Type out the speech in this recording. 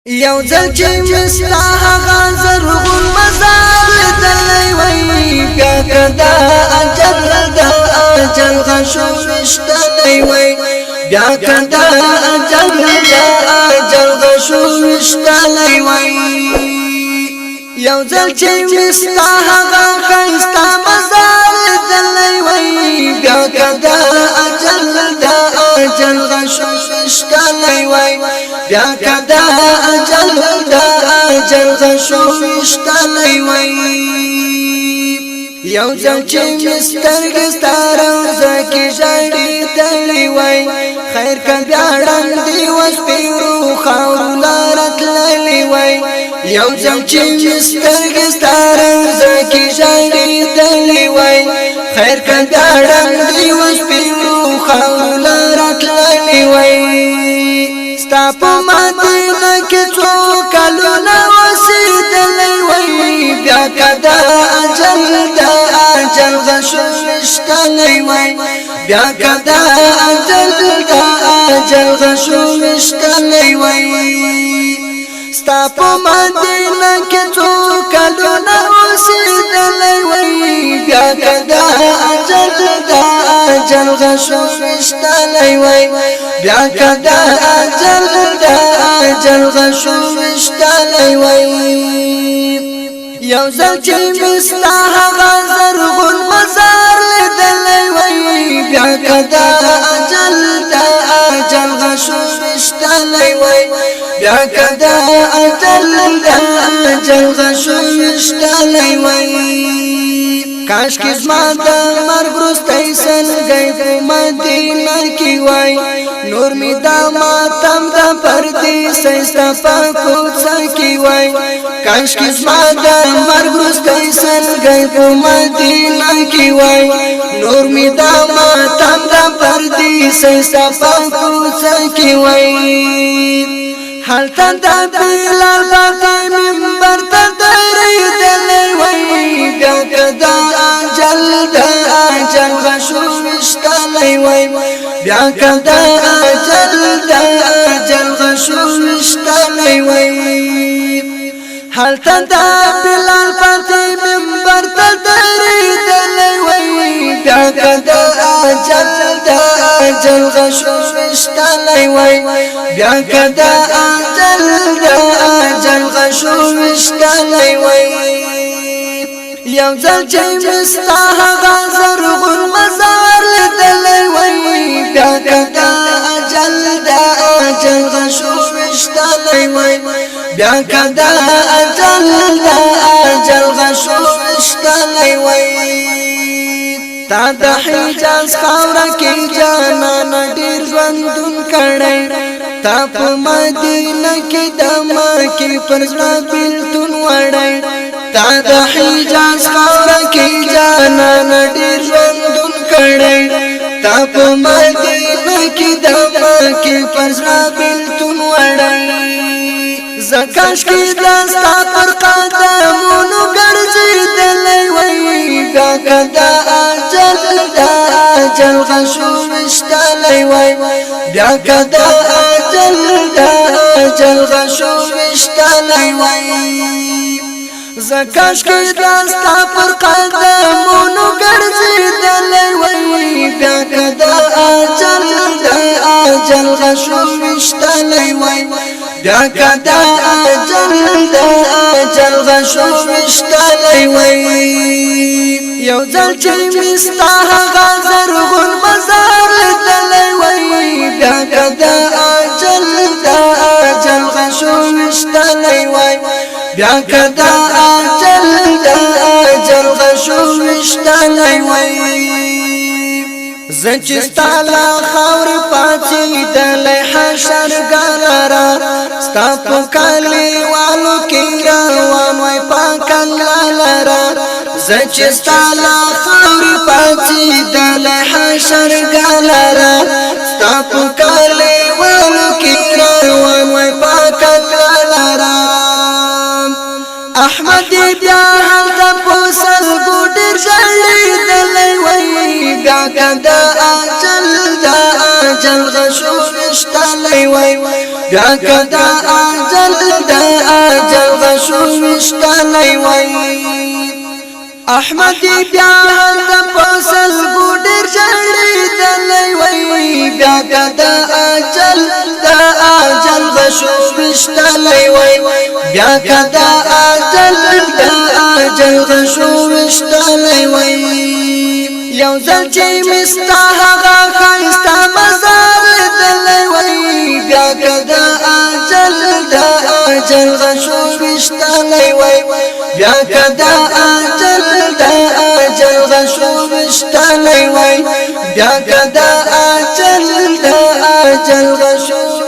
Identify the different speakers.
Speaker 1: یو ځل چې مستا هغه زرغون مزار لیدلی وای بیا کدا اجل غشو وشتلی وای بیا کدا اجل غشو وشتلی وای یو ځل چې مستا هغه خستا مزار لیدلی وای بیا کدا اجل غشو وشتلی وای بیا کدا اجل غشو وشتلی وای یو ځل چې مسترګې ستاره زکه ژړې تللی وای خیر کله بیا وړاندې وسپیرو خاور لارتللی وای یو ځل چې مسترګې ستاره زکه ژړې تللی وای خیر کله بیا وړاندې وسپیرو خاور لارتللی وای ستا په مدینه کې څو کلونه اوسېدلی وای بیا کدا اجل غشو وشتلی وای بیا کدا اجل غشو وشتلی وای ستا په مدینه کې څو کلونه اوسېدلی وای بیا کدا اجل غشو وشتلی وای بیا کدا اجل غشو وشتلی وای یو ځل چې مستا هغه زرغون مزار لیدلی وای بیا کدا اجل غشو وشتلی وای بیا کدا اجل غشو وشتلی وای کاش کې زما د مرګ وروستی سلګۍ په مدینه کې وای نور می دا ماتم د پردیسۍ ستا په کوڅه کې وای کاش کې زما د مرګ وروستی سلګۍ په مدینه کې وای نور می دا ماتم د پردیسۍ ستا په کوڅه کې وای هلته د بلال باغ منبر ته درېدلی وای بیا کدا اجل غشو وشتلی وای بیا کدا اجل غشو وشتلی وای هلته د بلال باغ منبر ته درېدلی وای بیا کدا اجل غشو وشتلی وای بیا کدا اجل غشو وشتلی وای یو ځل چې مستا هغه زرغون مزار لیدلی وای بیا کدا اجل غشو وشتلی وای بیا کدا اجل غشو وشتلی وای تا د حجاز خاوره کې جانان ډېر ژوندون کړی تا په مدینه کې د مکې پر زړه بېلتون وړی تا د حجاز خاوره کې جانان ډېر ژوندون کړی تا په مدینه کې د مکې پر زړه بېلتون وړی زه کاشکې دا ستا پر قدمونو ګرځېدلی وای بیا کدا اجل غشو وشتلی وای بیا کدا اجل غشو وشتلی وای زه کاشکې دا ستا پر قدمونو ګرځېدلی وای بیا کدا اجل غشو وشتلی وای بیا کدا اجل غشو وشتلی وای یو ځل چې مستا هغه زرغون مزار لیدلی وای بیا کدا اجل غشو وشتلی وای بیا کدا اجل غشو وشتلی وای زه چې ستا له خاورې پاڅېدلی حشر ګالره ستا په کلیوالو کې روان وای پاک الله لره زه چې ستا له خاورې پاڅېدلی حشر ګالره ستا په کلیوالو کې روان وای پاک الله لره احمد بیا هلته په سلګو ډېر ژړېدلی وای بیا کدا اجل غشو وشتلی وای بیا کدا اجل دا اجل غشو وشتلی وای احمد بیا د فصل ګډر جړې دلی وای بیا کدا اجل دا اجل غشو وشتلی وای بیا کدا اجل دا اجل غشو وشتلی وای یو ځل چې مستا هغه خستا مزار دلی وای بیا کدا اجل دا اجل غشو وشتلی وای بیا کدا اجل دا اجل غشو وشتلی وای بیا کدا اجل دا اجل غشو